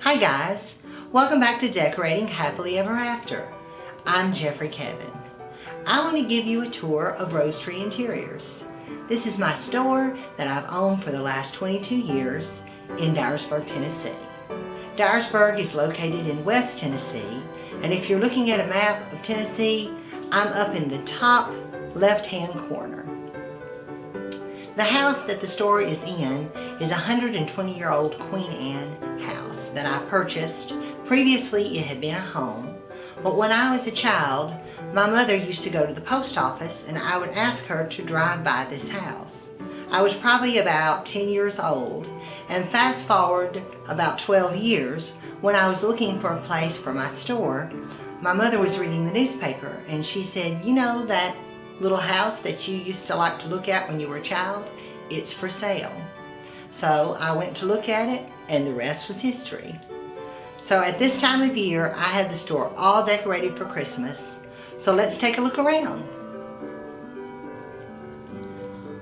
Hi guys, welcome back to Decorating Happily Ever After. I'm Jeffrey Kevin. I want to give you a tour of Rose Tree Interiors. This is my store that I've owned for the last 22 years in Dyersburg, Tennessee. Dyersburg is located in West Tennessee, and if you're looking at a map of Tennessee, I'm up in the top left-hand corner. The house that the store is in is a 120-year-old Queen Anne house that I purchased. Previously it had been a home, but when I was a child, my mother used to go to the post office and I would ask her to drive by this house. I was probably about 10 years old, and fast forward about 12 years, when I was looking for a place for my store, my mother was reading the newspaper and she said, "You know that little house that you used to like to look at when you were a child? It's for sale." So I went to look at it and the rest was history. So at this time of year, I have the store all decorated for Christmas. So let's take a look around.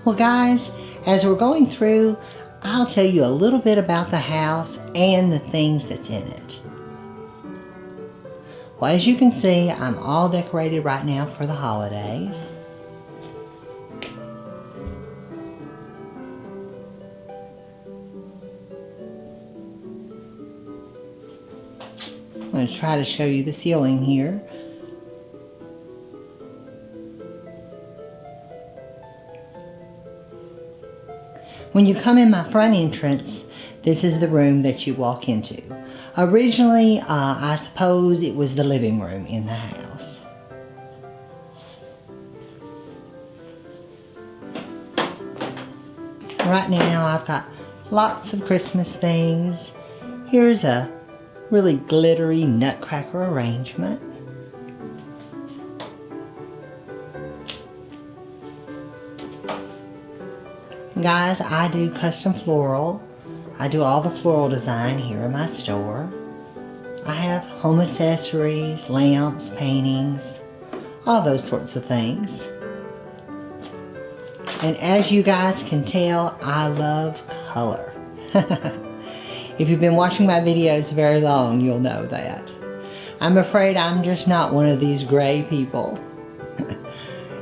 Well guys, as we're going through, I'll tell you a little bit about the house and the things that's in it. Well, as you can see, I'm all decorated right now for the holidays. I'm going to try to show you the ceiling here. When you come in my front entrance, this is the room that you walk into. Originally, I suppose it was the living room in the house. Right now, I've got lots of Christmas things. Here's a really glittery nutcracker arrangement. Guys, I do custom floral. I do all the floral design here in my store. I have home accessories, lamps, paintings, all those sorts of things. And as you guys can tell, I love color. If you've been watching my videos very long, you'll know that. I'm afraid I'm just not one of these gray people.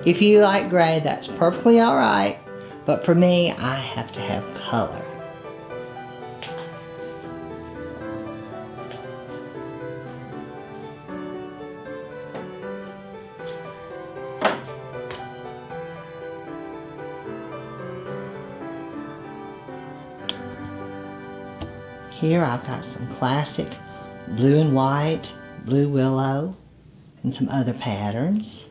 If you like gray, that's perfectly alright. But for me, I have to have color. Here I've got some classic blue and white, blue willow, and some other patterns.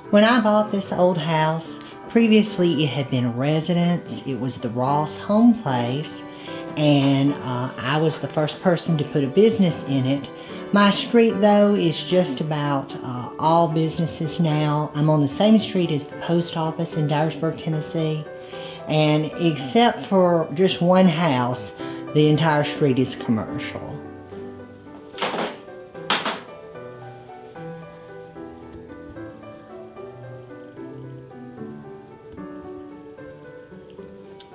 When I bought this old house, previously it had been a residence. It was the Ross home place, and I was the first person to put a business in it. My street though is just about all businesses now. I'm on the same street as the post office in Dyersburg, Tennessee, and except for just one house, the entire street is commercial.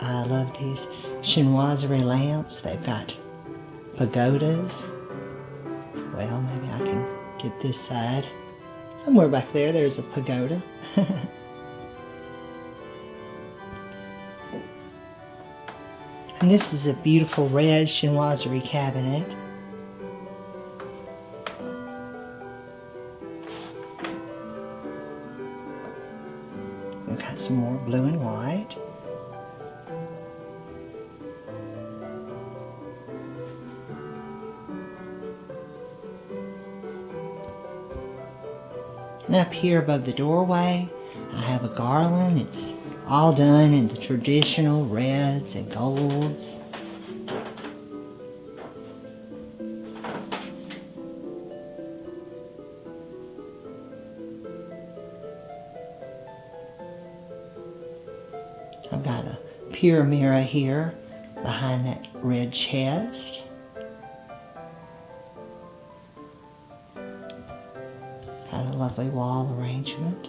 I love these chinoiserie lamps. They've got pagodas. Well, maybe I can get this side. Somewhere back there, there's a pagoda. And this is a beautiful red chinoiserie cabinet. We've got some more blue and white. And up here above the doorway, I have a garland. It's all done in the traditional reds and golds. I've got a pure mirror here behind that red chest. lovely wall arrangement.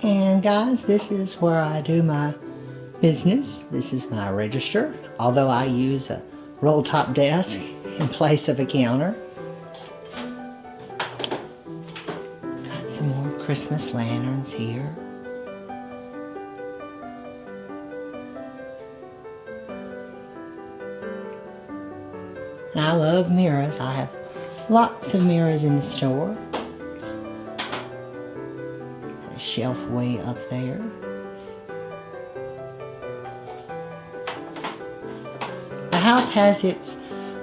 And guys, this is where I do my business. This is my register, although I use a roll top desk in place of a counter. Got some more Christmas lanterns here. And I love mirrors. I have lots of mirrors in the store. Got a shelf way up there. The house has its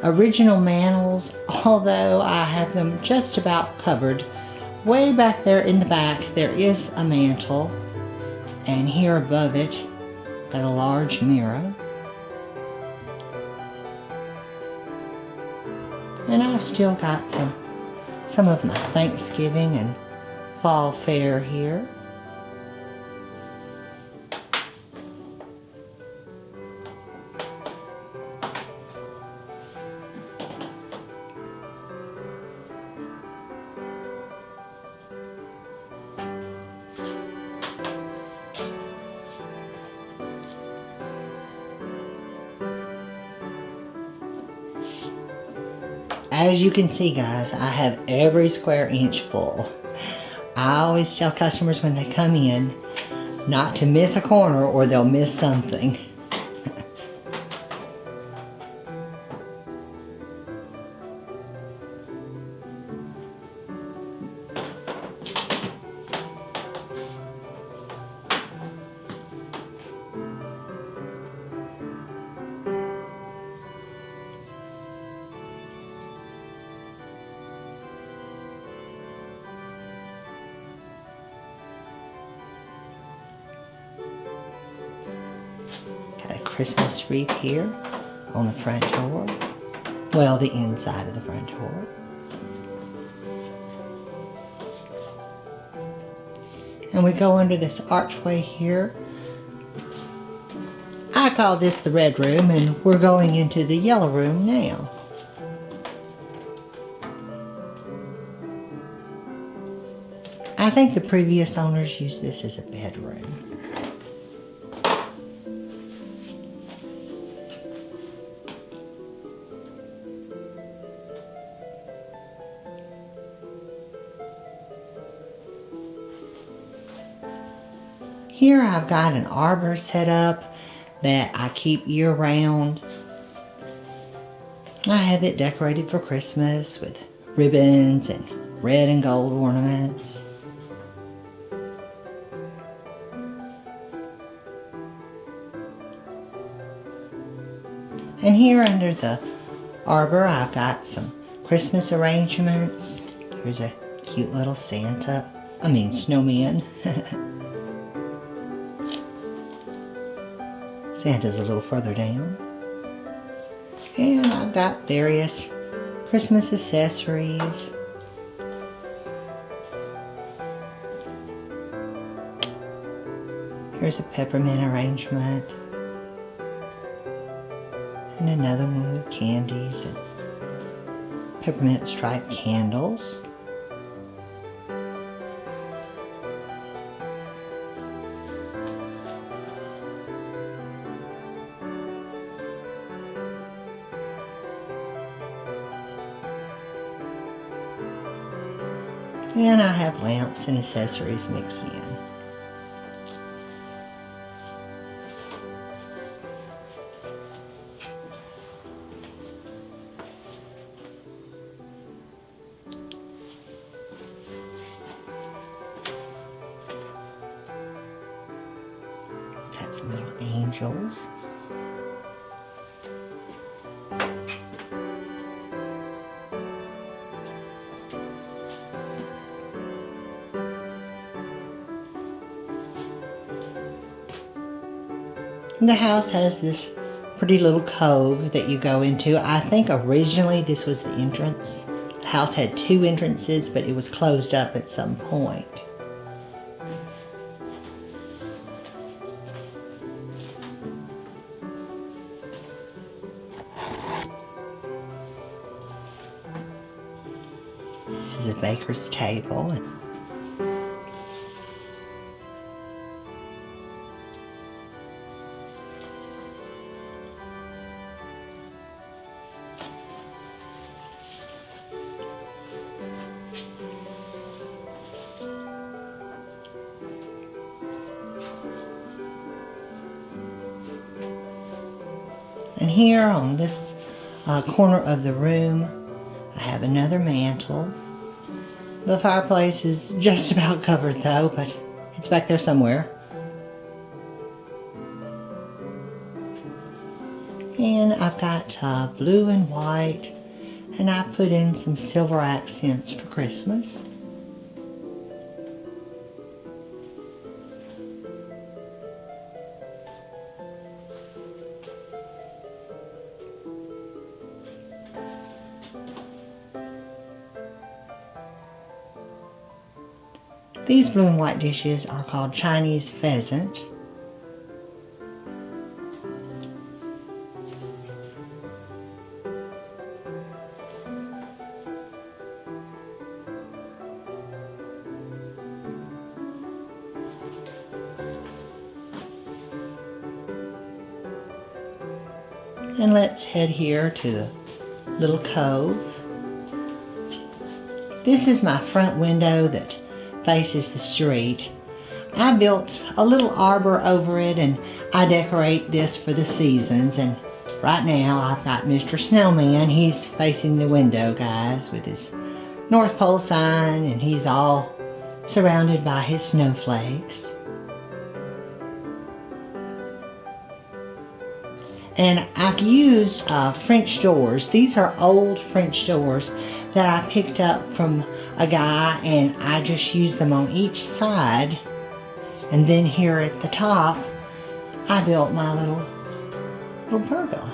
original mantles, although I have them just about covered. Way back there in the back there is a mantle, and here above it got a large mirror. And I've still got some of my Thanksgiving and fall fare here. As you can see, guys, I have every square inch full. I always tell customers when they come in not to miss a corner or they'll miss something. Got a Christmas wreath here on the front door. Well, the inside of the front door. And we go under this archway here. I call this the red room, and we're going into the yellow room now. I think the previous owners used this as a bedroom. Here I've got an arbor set up that I keep year round. I have it decorated for Christmas with ribbons and red and gold ornaments. And here under the arbor I've got some Christmas arrangements. Here's a cute little snowman. Santa's a little further down. And I've got various Christmas accessories. Here's a peppermint arrangement. And another one with candies and peppermint striped candles. And I have lamps and accessories mixed in. Got some little angels. And the house has this pretty little cove that you go into. I think originally this was the entrance. The house had two entrances, but it was closed up at some point. This is a baker's table. And here on this corner of the room, I have another mantle. The fireplace is just about covered though, but it's back there somewhere. And I've got blue and white, and I put in some silver accents for Christmas. These blue and white dishes are called Chinese pheasant. And let's head here to the little cove. This is my front window that faces the street. I built a little arbor over it, and I decorate this for the seasons. And right now I've got Mr. Snowman. He's facing the window, guys, with his North Pole sign, and he's all surrounded by his snowflakes. And I've used French doors. These are old French doors that I picked up from a guy, and I just used them on each side. And then here at the top, I built my little pergola.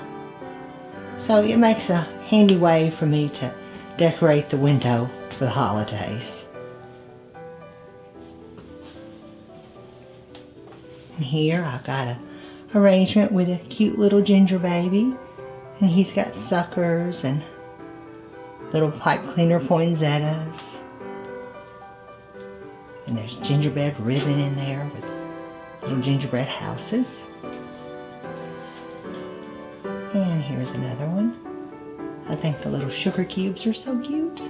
So it makes a handy way for me to decorate the window for the holidays. And here I've got a arrangement with a cute little ginger baby, and he's got suckers and little pipe cleaner poinsettias, and there's gingerbread ribbon in there with little gingerbread houses. And here's another one. I think the little sugar cubes are so cute.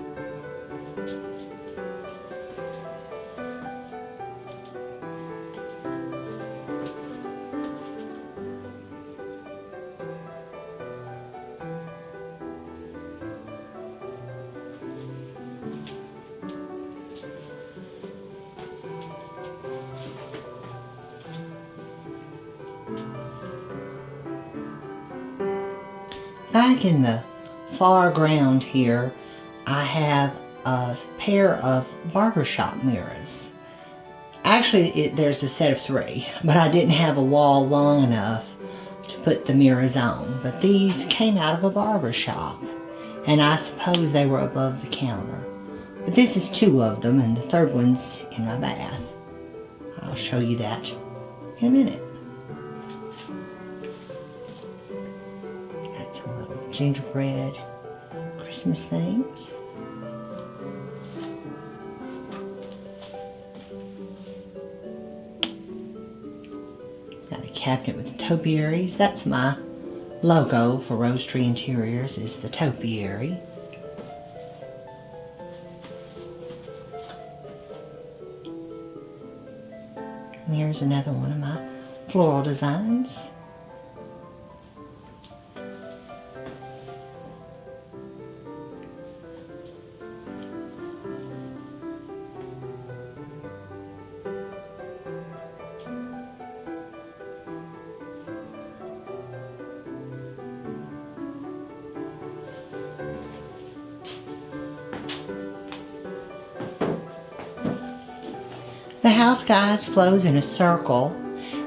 Back in the far ground here, I have a pair of barbershop mirrors. Actually, there's a set of 3, but I didn't have a wall long enough to put the mirrors on. But these came out of a barbershop, and I suppose they were above the counter. But this is 2 of them, and the 3rd one's in my bath. I'll show you that in a minute. Got some little gingerbread Christmas things. Got a cabinet with topiaries. That's my logo for Rose Tree Interiors, is the topiary. And here's another one of my floral designs. The house, guys, flows in a circle,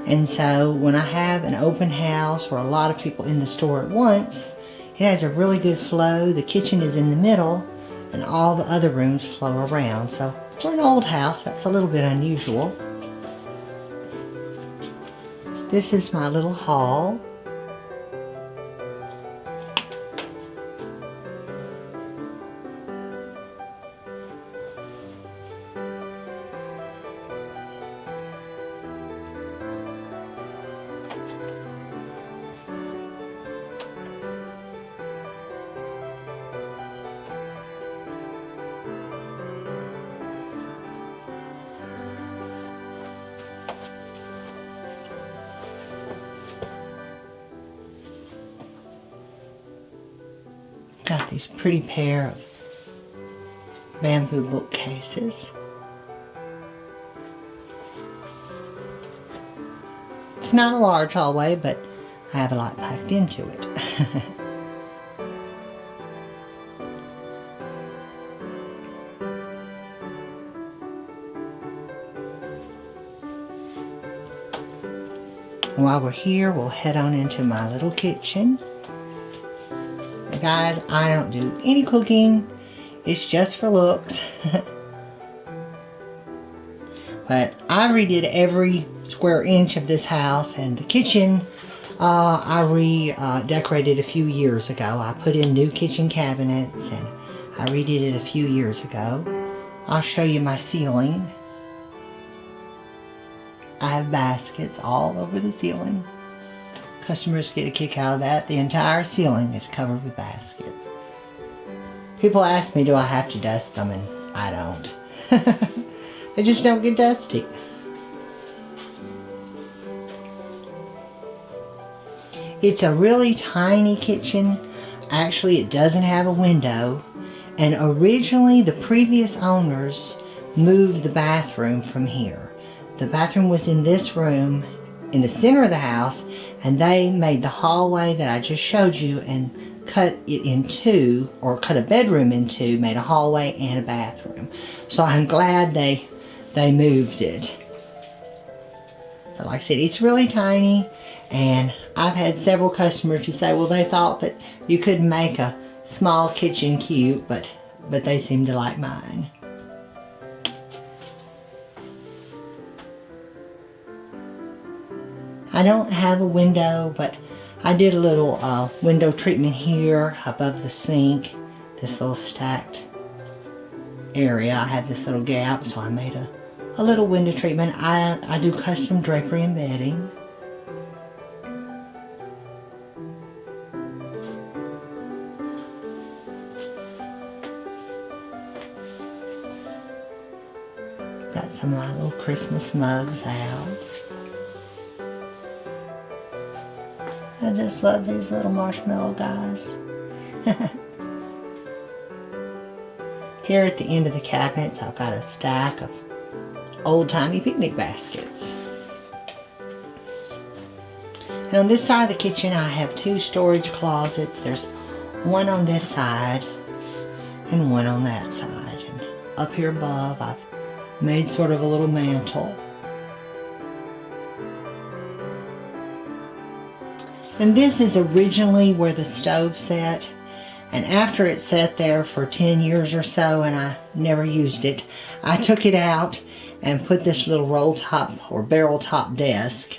and so when I have an open house or a lot of people in the store at once, it has a really good flow. The kitchen is in the middle, and all the other rooms flow around. So for an old house, that's a little bit unusual. This is my little hall. Got these pretty pair of bamboo bookcases. It's not a large hallway, but I have a lot packed into it. While we're here, we'll head on into my little kitchen. Guys, I don't do any cooking. It's just for looks. But I redid every square inch of this house, and the kitchen I redecorated a few years ago. I put in new kitchen cabinets and I redid it a few years ago. I'll show you my ceiling. I have baskets all over the ceiling. Customers get a kick out of that. The entire ceiling is covered with baskets. People ask me, do I have to dust them? And I don't. They just don't get dusty. It's a really tiny kitchen. Actually, it doesn't have a window. And originally, the previous owners moved the bathroom from here. The bathroom was in this room in the center of the house, and they made the hallway that I just showed you and cut it in two, or cut a bedroom in two, made a hallway and a bathroom. So I'm glad they moved it. But like I said, it's really tiny, and I've had several customers to say, well, they thought that you couldn't make a small kitchen cute, but they seem to like mine. I don't have a window, but I did a little window treatment here above the sink, this little stacked area. I had this little gap, so I made a little window treatment. I do custom drapery and bedding. Got some of my little Christmas mugs out. I just love these little marshmallow guys. Here at the end of the cabinets, I've got a stack of old-timey picnic baskets. And on this side of the kitchen, I have two storage closets. There's one on this side and one on that side. And up here above, I've made sort of a little mantle. And this is originally where the stove sat, and after it sat there for 10 years or so and I never used it, I took it out and put this little roll top or barrel top desk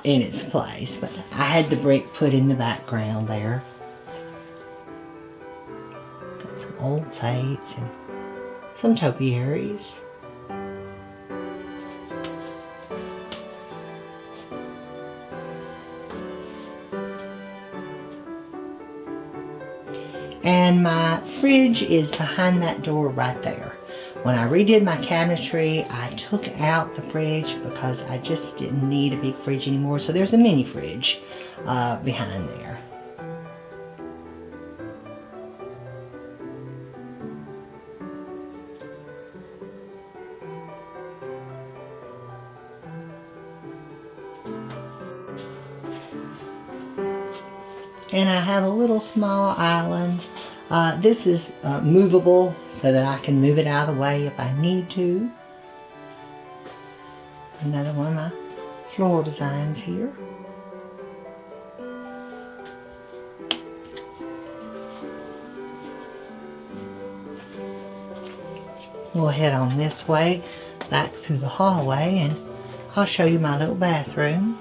in its place. But I had the brick put in the background there. Got some old plates and some topiaries. And my fridge is behind that door right there. When I redid my cabinetry, I took out the fridge because I just didn't need a big fridge anymore. So there's a mini fridge behind there. And I have a little small island. This is movable so that I can move it out of the way if I need to. Another one of my floral designs here. We'll head on this way, back through the hallway, and I'll show you my little bathroom.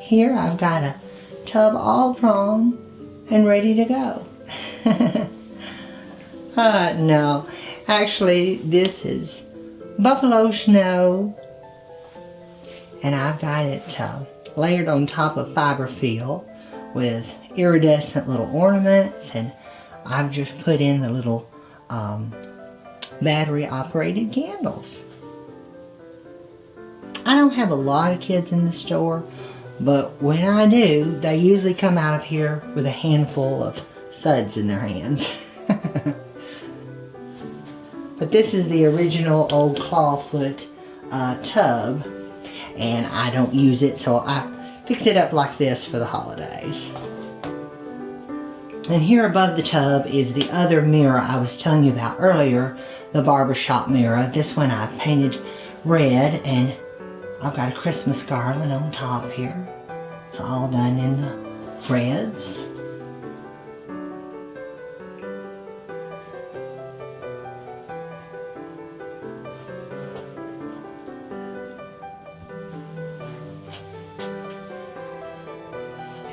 Here I've got a tub all drawn and ready to go. No, actually this is buffalo snow, and I've got it layered on top of fiberfill with iridescent little ornaments, and I've just put in the little battery operated candles. I don't have a lot of kids in the store, but when I do, they usually come out of here with a handful of suds in their hands. But this is the original old clawfoot tub, and I don't use it, so I fix it up like this for the holidays. And here above the tub is the other mirror I was telling you about earlier, the barbershop mirror. This one I painted red, and I've got a Christmas garland on top here. It's all done in the reds.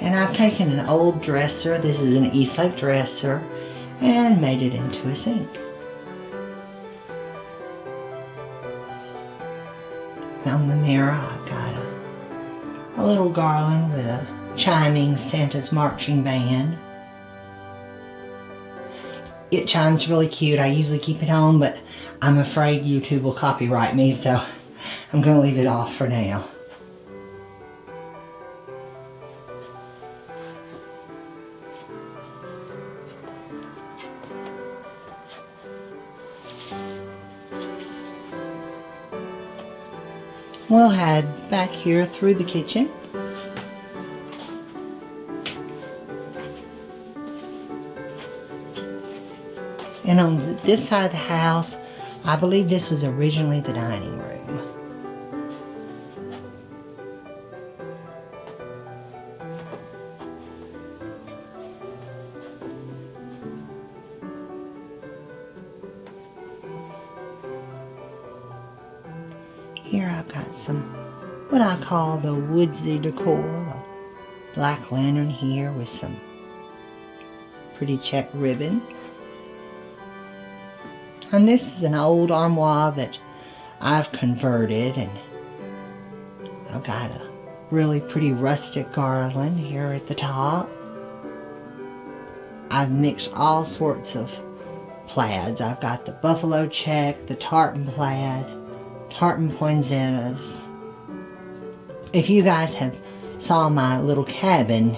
And I've taken an old dresser, this is an Eastlake dresser, and made it into a sink. And on the mirror I've got a little garland with a chiming Santa's marching band. It chimes really cute. I usually keep it on, but I'm afraid YouTube will copyright me, so I'm going to leave it off for now. We'll head back here through the kitchen. And on this side of the house, I believe this was originally the dining room. Here I've got some, what I call the woodsy decor. A black lantern here with some pretty check ribbon. And this is an old armoire that I've converted, and I've got a really pretty rustic garland here at the top. I've mixed all sorts of plaids. I've got the buffalo check, the tartan plaid, tartan poinsettias. If you guys have saw my little cabin,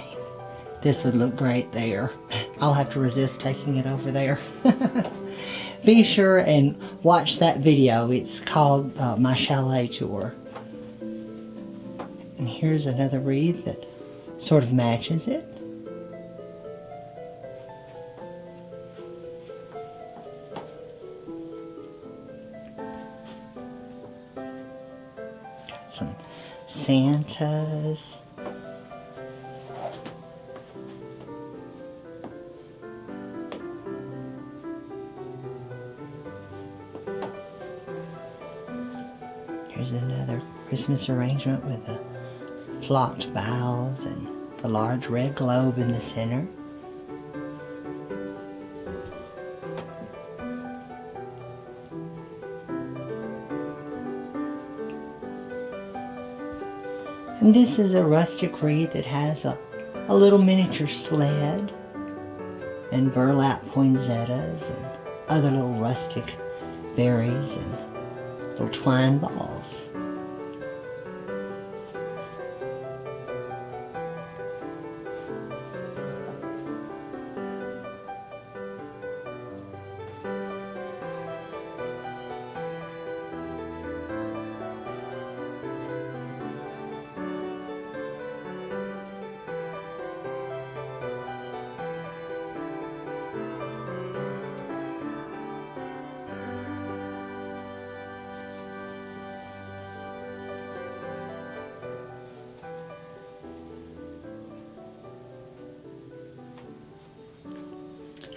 this would look great there. I'll have to resist taking it over there. Be sure and watch that video. It's called My Chalet Tour. And here's another wreath that sort of matches it. Got some Santas. Here's another Christmas arrangement with the flocked boughs and the large red globe in the center. And this is a rustic wreath that has a little miniature sled and burlap poinsettias and other little rustic berries and little twine balls.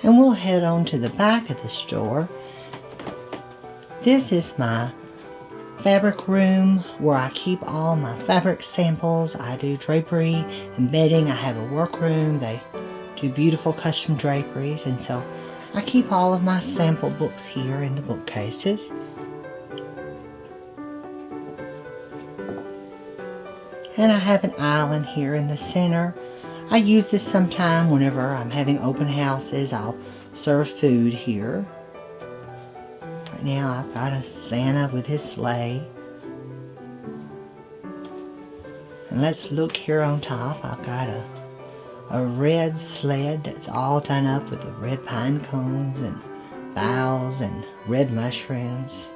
And we'll head on to the back of the store. This is my fabric room where I keep all my fabric samples. I do drapery and bedding. I have a workroom. They do beautiful custom draperies, and so I keep all of my sample books here in the bookcases. And I have an island here in the center. I use this sometime whenever I'm having open houses. I'll serve food here. Right now I've got a Santa with his sleigh. And let's look here on top. I've got a red sled that's all done up with the red pine cones and boughs and red mushrooms.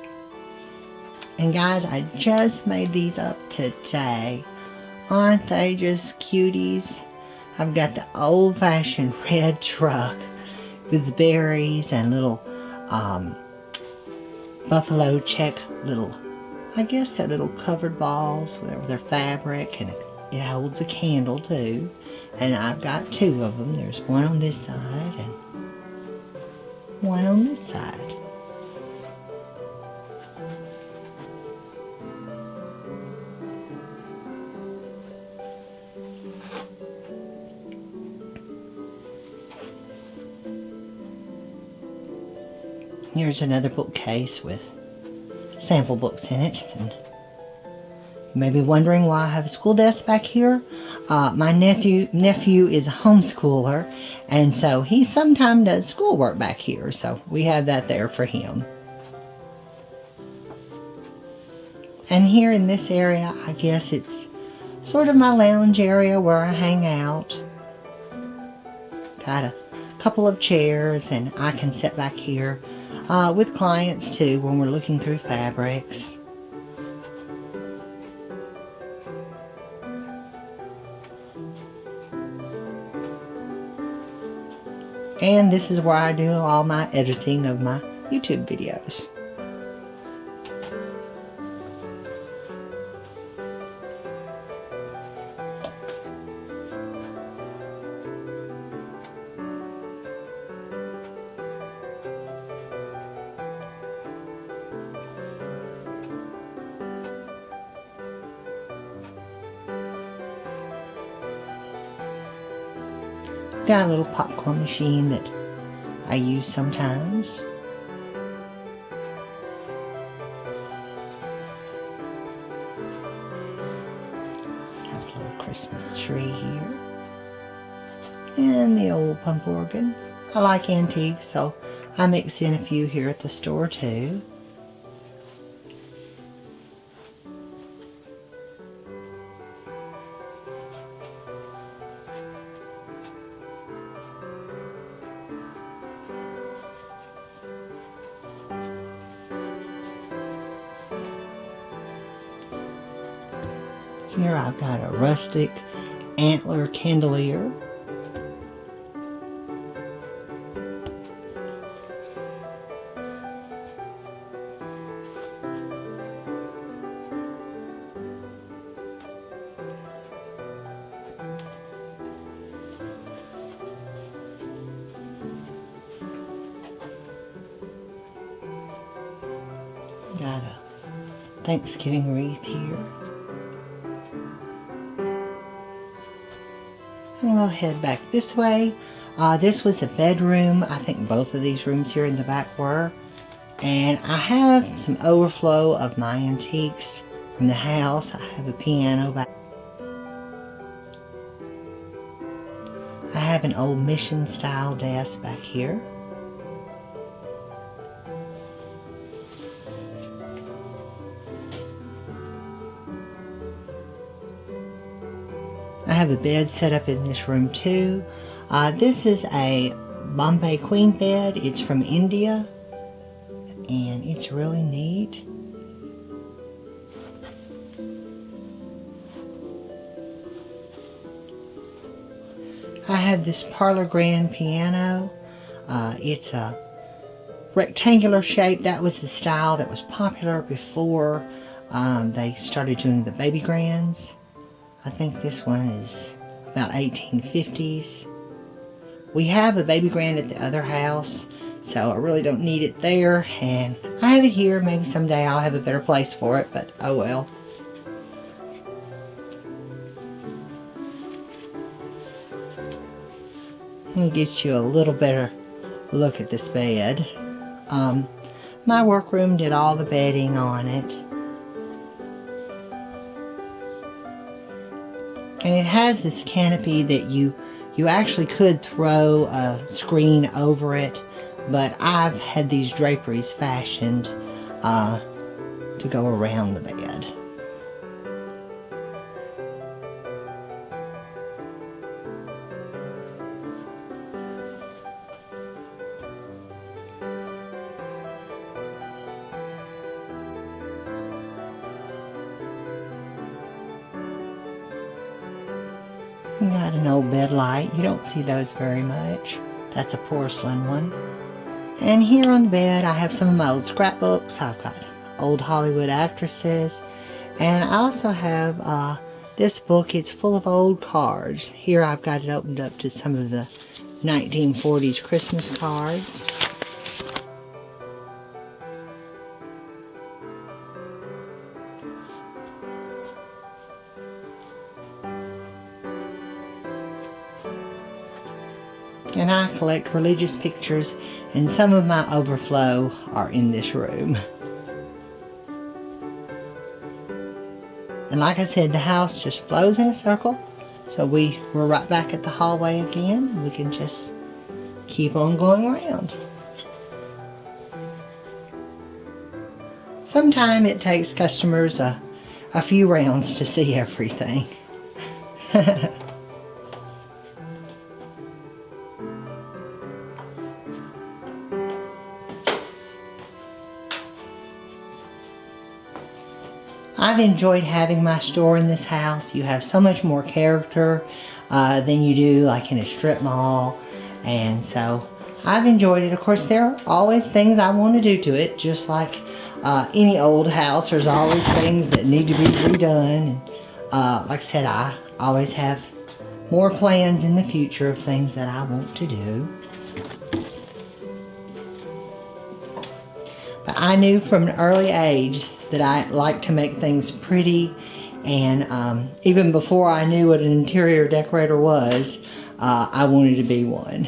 And guys, I just made these up today. Aren't they just cuties? I've got the old-fashioned red truck with berries and little buffalo check little, I guess they're little covered balls with their fabric, and it holds a candle too. And I've got two of them. There's one on this side and one on this side. Here's another bookcase with sample books in it. And you may be wondering why I have a school desk back here. My nephew is a homeschooler, and so he sometimes does schoolwork back here, so we have that there for him. And here in this area, I guess it's sort of my lounge area where I hang out. Got a couple of chairs, and I can sit back here with clients too when we're looking through fabrics. And this is where I do all my editing of my YouTube videos. Got a little popcorn machine that I use sometimes. Got a little Christmas tree here. And the old pump organ. I like antiques, so I mix in a few here at the store too. Here I've got a rustic antler candelier. Got a Thanksgiving wreath here. And we'll head back this way. This was a bedroom. I think both of these rooms here in the back were. And I have some overflow of my antiques from the house. I have a piano back. I have an old mission style desk back here. I have a bed set up in this room too. This is a Bombay Queen bed. It's from India, and it's really neat. I have this Parlor Grand piano. It's a rectangular shape. That was the style that was popular before they started doing the baby grands. I think this one is about 1850s. We have a baby grand at the other house, so I really don't need it there. And I have it here. Maybe someday I'll have a better place for it, but oh well. Let me get you a little better look at this bed. My workroom did all the bedding on it. And it has this canopy that you actually could throw a screen over it, but I've had these draperies fashioned to go around the bed. We got an old bed light. You don't see those very much. That's a porcelain one. And here on the bed I have some of my old scrapbooks. I've got old Hollywood actresses. And I also have this book. It's full of old cards. Here I've got it opened up to some of the 1940s Christmas cards. And I collect religious pictures, and some of my overflow are in this room. And like I said, the house just flows in a circle, so we're right back at the hallway again, and we can just keep on going around. Sometimes it takes customers a few rounds to see everything. I've enjoyed having my store in this house. You have so much more character than you do like in a strip mall, and so I've enjoyed it. Of course, there are always things I want to do to it, just like any old house. There's always things that need to be redone. And, like I said, I always have more plans in the future of things that I want to do. But I knew from an early age that I like to make things pretty, and even before I knew what an interior decorator was, I wanted to be one.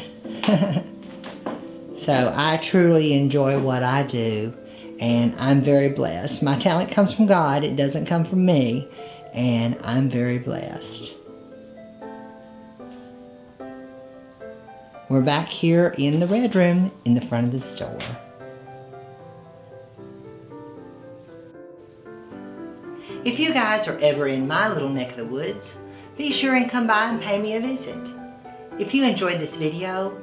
So I truly enjoy what I do, and I'm very blessed. My talent comes from God, it doesn't come from me, and I'm very blessed. We're back here in the red room in the front of the store. If you guys are ever in my little neck of the woods, be sure and come by and pay me a visit. If you enjoyed this video,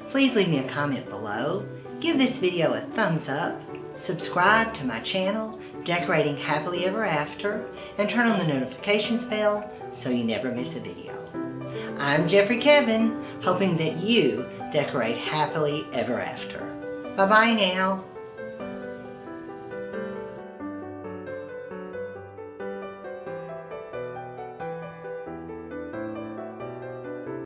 please leave me a comment below, give this video a thumbs up, subscribe to my channel, Decorating Happily Ever After, and turn on the notifications bell so you never miss a video. I'm Jeffrey Kevin, hoping that you decorate happily ever after. Bye-bye now.